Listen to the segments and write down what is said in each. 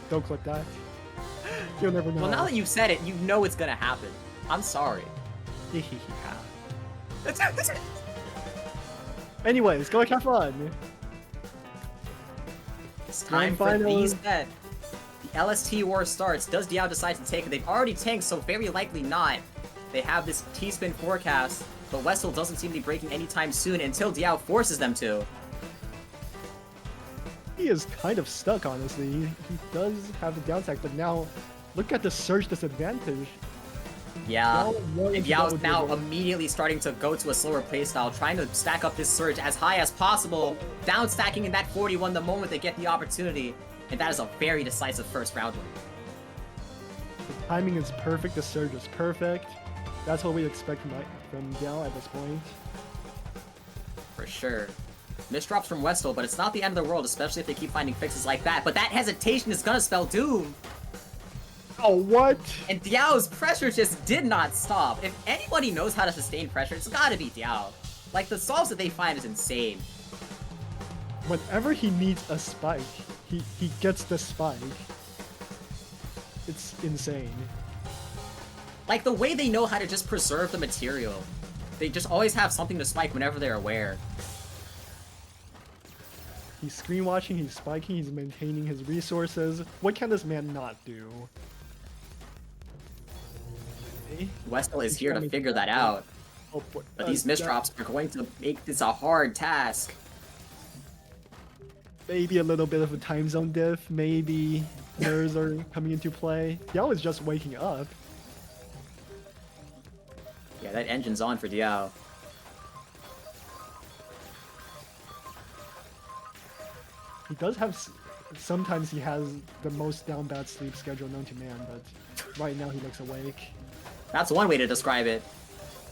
Don't click that. You'll never know. Well, now that you've said it, you know it's gonna happen. I'm sorry. Anyways, go have fun. It's time for these bet. The LST war starts. Does Diao decide to take it? They've already tanked, so very likely not. They have this T-spin forecast, but WESTL doesn't seem to be breaking anytime soon until Diao forces them to. He is kind of stuck, honestly. He does have the downside, but now look at the surge disadvantage. Yeah, and Diao's now immediately starting to go to a slower playstyle, trying to stack up this surge as high as possible, down stacking in that 41 the moment they get the opportunity, and that is a very decisive first round win. The timing is perfect, the surge is perfect. That's what we expect from Diao at this point. For sure. Misdrops from WESTL, but it's not the end of the world, especially if they keep finding fixes like that. But that hesitation is gonna spell doom! Oh, what? And Diao's pressure just did not stop. If anybody knows how to sustain pressure, it's gotta be Diao. Like, the solves that they find is insane. Whenever he needs a spike, he gets the spike. It's insane. Like, the way they know how to just preserve the material. They just always have something to spike whenever they're aware. He's screen watching, he's spiking, he's maintaining his resources. What can this man not do? WESTL is here to figure that out. Oh, but these misdrops are going to make this a hard task. Maybe a little bit of a time zone diff, maybe nerves are coming into play. Diao is just waking up. Yeah, that engine's on for Diao. He does have... Sometimes he has the most down bad sleep schedule known to man, but right now he looks awake. That's one way to describe it.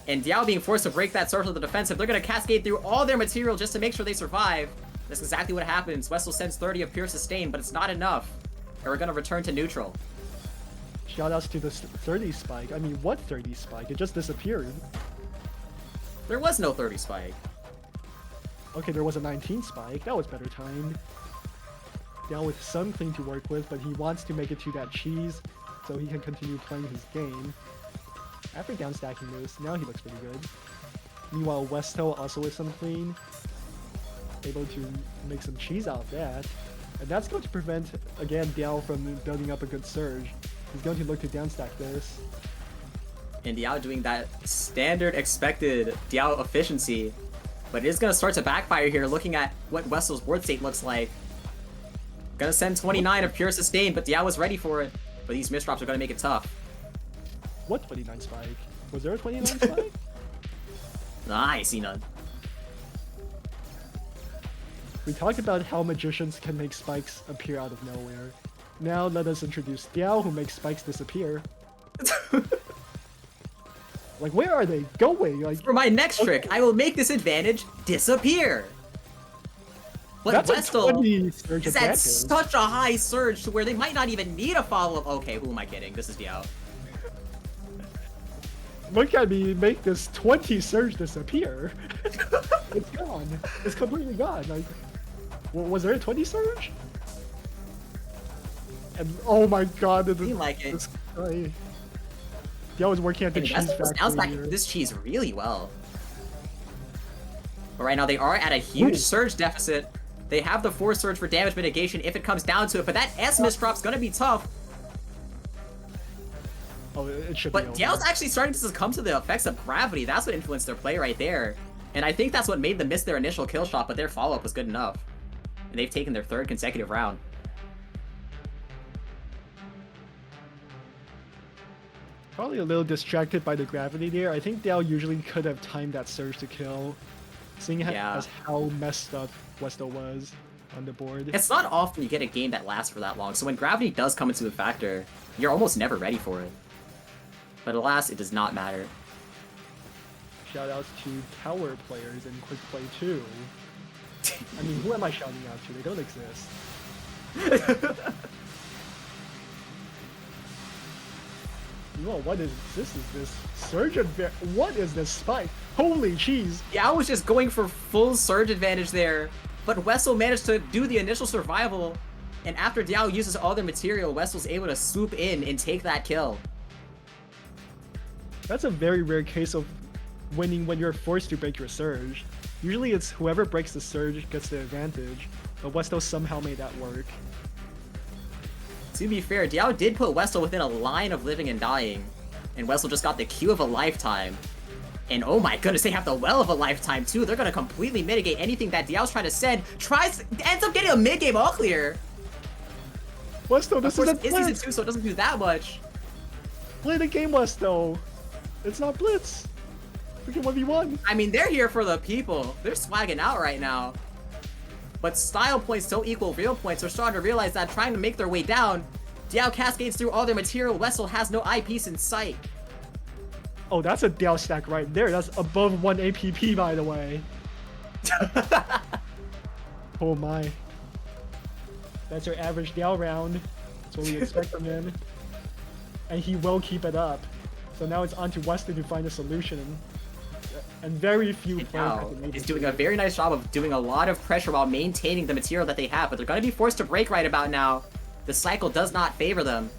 And Diao being forced to break that circle of the defensive, they're going to cascade through all their material just to make sure they survive. That's exactly what happens. WESTL sends 30 of pure sustain, but it's not enough. And we're going to return to neutral. Shoutouts to the 30 spike. I mean, what 30 spike? It just disappeared. There was no 30 spike. Okay, there was a 19 spike. That was better timed. Diao with some clean to work with, but he wants to make it to that cheese so he can continue playing his game. After down stacking this, now he looks pretty good. Meanwhile, WESTL also with some clean, able to make some cheese out of that. And that's going to prevent, again, Diao from building up a good surge. He's going to look to down stack this. And Diao doing that standard expected Diao efficiency. But it is going to start to backfire here, looking at what WESTL's board state looks like. Gonna send 29 of pure sustain, but Diao was ready for it. But these misdrops are gonna make it tough. What 29 spike? Was there a 29 spike? Nah, I see none. We talked about how magicians can make spikes appear out of nowhere. Now let us introduce Diao, who makes spikes disappear. Like, where are they going? Like, for my next trick, I will make this advantage disappear. But WESTL is at such a high surge to where they might not even need a follow-up. Okay, who am I kidding? This is Diao. Look at me make this 20 surge disappear. It's gone. It's completely gone. Like, was there a 20 surge? And oh my god, this guy. Diao was working at the cheese factory. This cheese really well. But right now they are at a huge surge deficit. They have the 4 surge for damage mitigation if it comes down to it, but that S misdrop's gonna be tough. Oh, it should but Diao's actually starting to succumb to the effects of gravity. That's what influenced their play right there. And I think that's what made them miss their initial kill shot, but their follow-up was good enough. And they've taken their 3rd consecutive round. Probably a little distracted by the gravity there. I think Diao usually could have timed that surge to kill, seeing as how messed up WESTL was on the board. It's not often you get a game that lasts for that long, so when gravity does come into the factor, you're almost never ready for it. But alas, it does not matter. Shoutouts to tower players in Quick Play 2. I mean, who am I shouting out to? They don't exist. Whoa, what is this? Is this surge advantage? What is this spike? Holy cheese! Yeah, I was just going for full surge advantage there, but WESTL managed to do the initial survival And after Diao uses all their material, WESTL's able to swoop in and take that kill. That's a very rare case of winning when you're forced to break your surge. Usually it's whoever breaks the surge gets the advantage, but WESTL somehow made that work. To be fair, Diao did put WESTL within a line of living and dying, and WESTL just got the Q of a lifetime. And oh my goodness, they have the Well of a lifetime too. They're gonna completely mitigate anything that Diao's trying to send. Ends up getting a mid-game all clear. WESTL, this is a season 2, so it doesn't do that much. Play the game, WESTL. It's not Blitz. We can 1v1. I mean, they're here for the people. They're swagging out right now. But style points don't equal real points. They're starting to realize that trying to make their way down, Diao cascades through all their material. WESTL has no eyepiece in sight. Oh, that's a Diao stack right there. That's above 1 APP, by the way. Oh my. That's your average Diao round. That's what we expect from him. And he will keep it up. So now it's on to WESTL to find a solution. And very few players have been able He's to. doing a very nice job of doing a lot of pressure while maintaining the material that they have, but they're going to be forced to break right about now. The cycle does not favor them.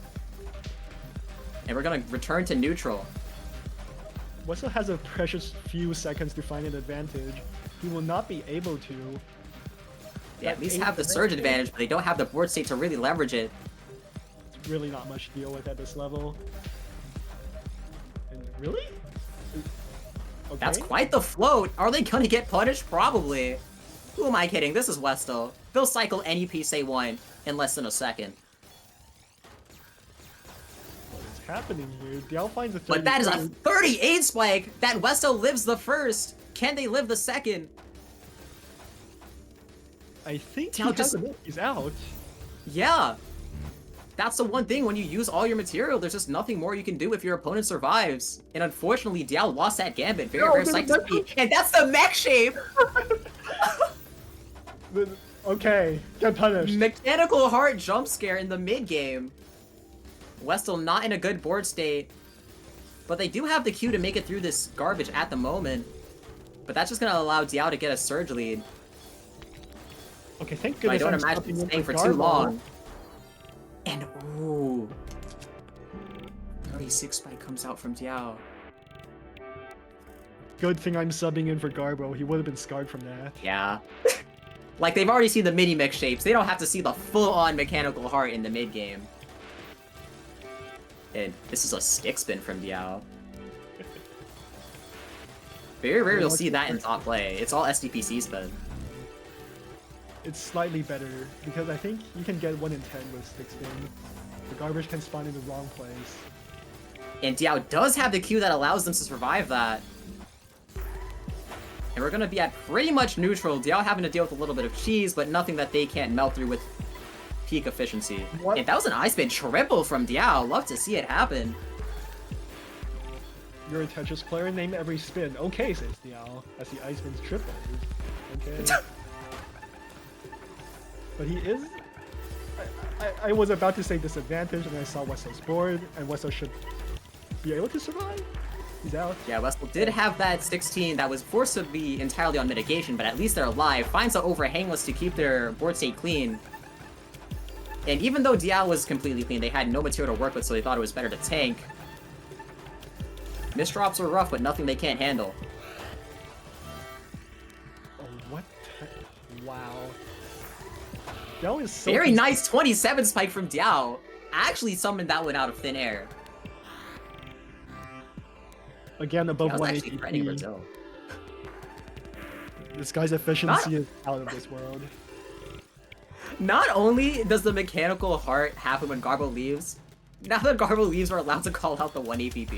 And we're going to return to neutral. WESTL has a precious few seconds to find an advantage. He will not be able to. They at least have the surge advantage, but they don't have the board state to really leverage it. It's really not much to deal with at this level. And really? Okay. That's quite the float. Are they gonna get punished? Probably. Who am I kidding? This is WESTL. They'll cycle any piece they want in less than a second. What is happening here? Diao finds a 30. But that is a 38 spike! That WESTL lives the first! Can they live the second? I think Diao he's out. Yeah. That's the one thing, when you use all your material, there's just nothing more you can do if your opponent survives. And unfortunately, Diao lost that gambit. Very psyched to see. And that's the mech shape! Okay, get punished. Mechanical Heart jump scare in the mid-game. WESTL not in a good board state. But they do have the Q to make it through this garbage at the moment. But that's just going to allow Diao to get a surge lead. Okay, thank But goodness I don't I'm imagine stopping it's him staying for Garbo. too long. And ooh, 36 spike comes out from Diao. Good thing I'm subbing in for Garbo. He would have been scarred from that. Yeah. Like, they've already seen the mini mech shapes. They don't have to see the full-on mechanical heart in the mid game. And this is a stick spin from Diao. Very rare you'll see that in top play. It's all SDPC spin. It's slightly better because I think you can get 1 in 10 with stick spin. The garbage can spawn in the wrong place. And Diao does have the Q that allows them to survive that. And we're gonna be at pretty much neutral. Diao having to deal with a little bit of cheese, but nothing that they can't melt through with peak efficiency. What? And that was an ice spin triple from Diao. Love to see it happen. You're a Tetris player, name every spin. Okay, says Diao. That's the ice spin's triple. Okay. But he is... I was about to say disadvantage, and I saw WESTL's board, and WESTL should be able to survive. He's out. Yeah, WESTL did have that 16 that was forced to be entirely on mitigation, but at least they're alive. Finds the overhangless to keep their board state clean. And even though Diao was completely clean, they had no material to work with, so they thought it was better to tank. Misdrops were rough, but nothing they can't handle. Oh, what? Wow. Diao is so... Very nice 27 spike from Diao. Actually summoned that one out of thin air. Again, above Diao's 1 actually threatening ATP. Brazil. This guy's efficiency is out of this world. Not only does the mechanical heart happen when Garbo leaves, now that Garbo leaves, we're allowed to call out the 1 APP.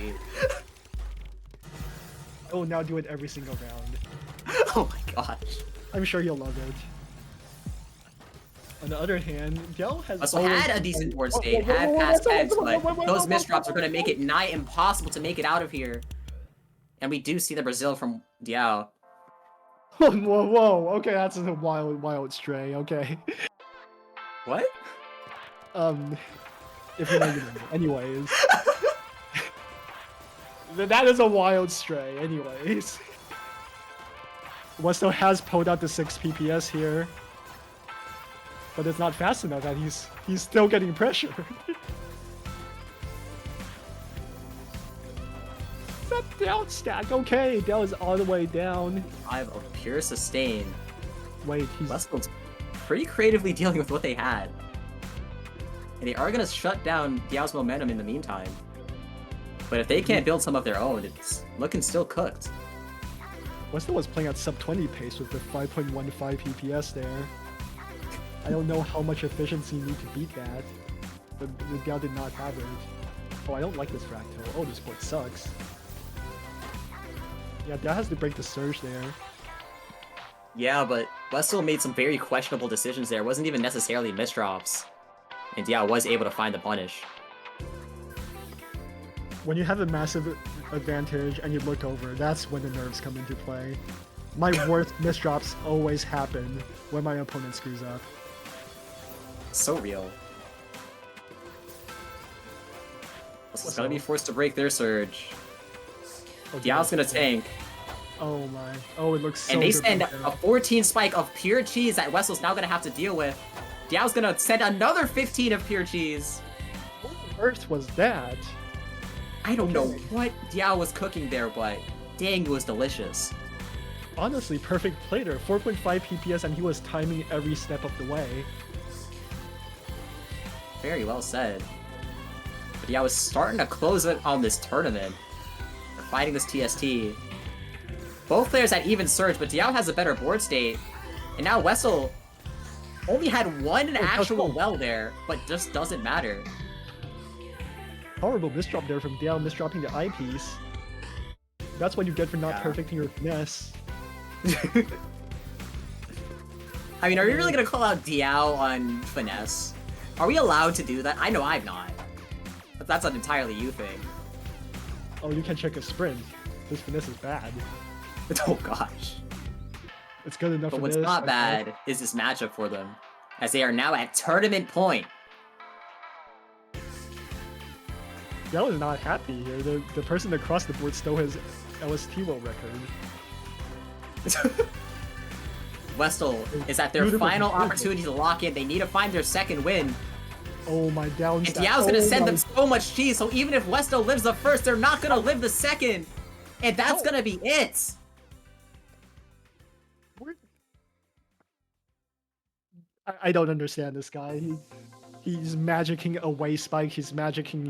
I will now do it every single round. Oh my gosh. I'm sure you'll love it. On the other hand, Diao has So had a decent board state, had past heads, but those misdrops are going to make it nigh impossible to make it out of here. And we do see the Brazil from Diao. Whoa, whoa, okay, that's a wild stray, okay. What? If you know, you know. Anyways. That is a wild stray, anyways. WESTL has pulled out the 6 PPS here. but it's not fast enough, and he's still getting pressure. That down stack. Okay, that was all the way down. 5 of pure sustain. Wait, he's WESTL's pretty creatively dealing with what they had. And they are going to shut down Diao's momentum in the meantime. But if they can't build some of their own, it's looking still cooked. WESTL was playing at sub 20 pace with the 5.15 PPS there. I don't know how much efficiency you need to beat that, but the Diao did not have it. Oh, I don't like this fractal. Oh, this board sucks. Yeah, Diao has to break the surge there. Yeah, but WESTL made some very questionable decisions there. It wasn't even necessarily misdrops. And Diao was able to find the punish. When you have a massive advantage and you look over, that's when the nerves come into play. My worst misdrops always happen when my opponent screws up. So real. WESTL's gonna be forced to break their surge. Oh, Diao's gonna tank. Oh my. Oh, it looks so And they good send right a now. 14 spike of pure cheese that WESTL's now gonna have to deal with. Diao's gonna send another 15 of pure cheese. What on earth was that? I don't know Okay. what Diao was cooking there, but dang, it was delicious. Honestly, perfect play there. 4.5 PPS and he was timing every step of the way. Very well said. But Diao was starting to close it on this tournament. They're fighting this TST. Both players had even surge, but Diao has a better board state. And now WESTL only had one actual well there, but just doesn't matter. Horrible misdrop there from Diao, misdropping the eyepiece. That's what you get for not Yeah. perfecting your finesse. I mean, are we really gonna call out Diao on finesse? Are we allowed to do that? I know I'm not. But that's an entirely you thing. Oh, you can check a sprint. This finesse is bad. Oh gosh. It's good enough But for what's this. not okay. bad is this matchup for them, as they are now at tournament point. Diao is not happy here. The person across the board stole his LSTWO record. WESTL is at their Beautiful, final beautiful. opportunity to lock in. They need to find their second win. Oh my down And stack. Diao's gonna Oh send my- them so much cheese, so even if WESTL lives the first, they're not gonna live the second. And that's Oh. gonna be it. Where- I don't understand this guy. He's magicking away spike. He's magicking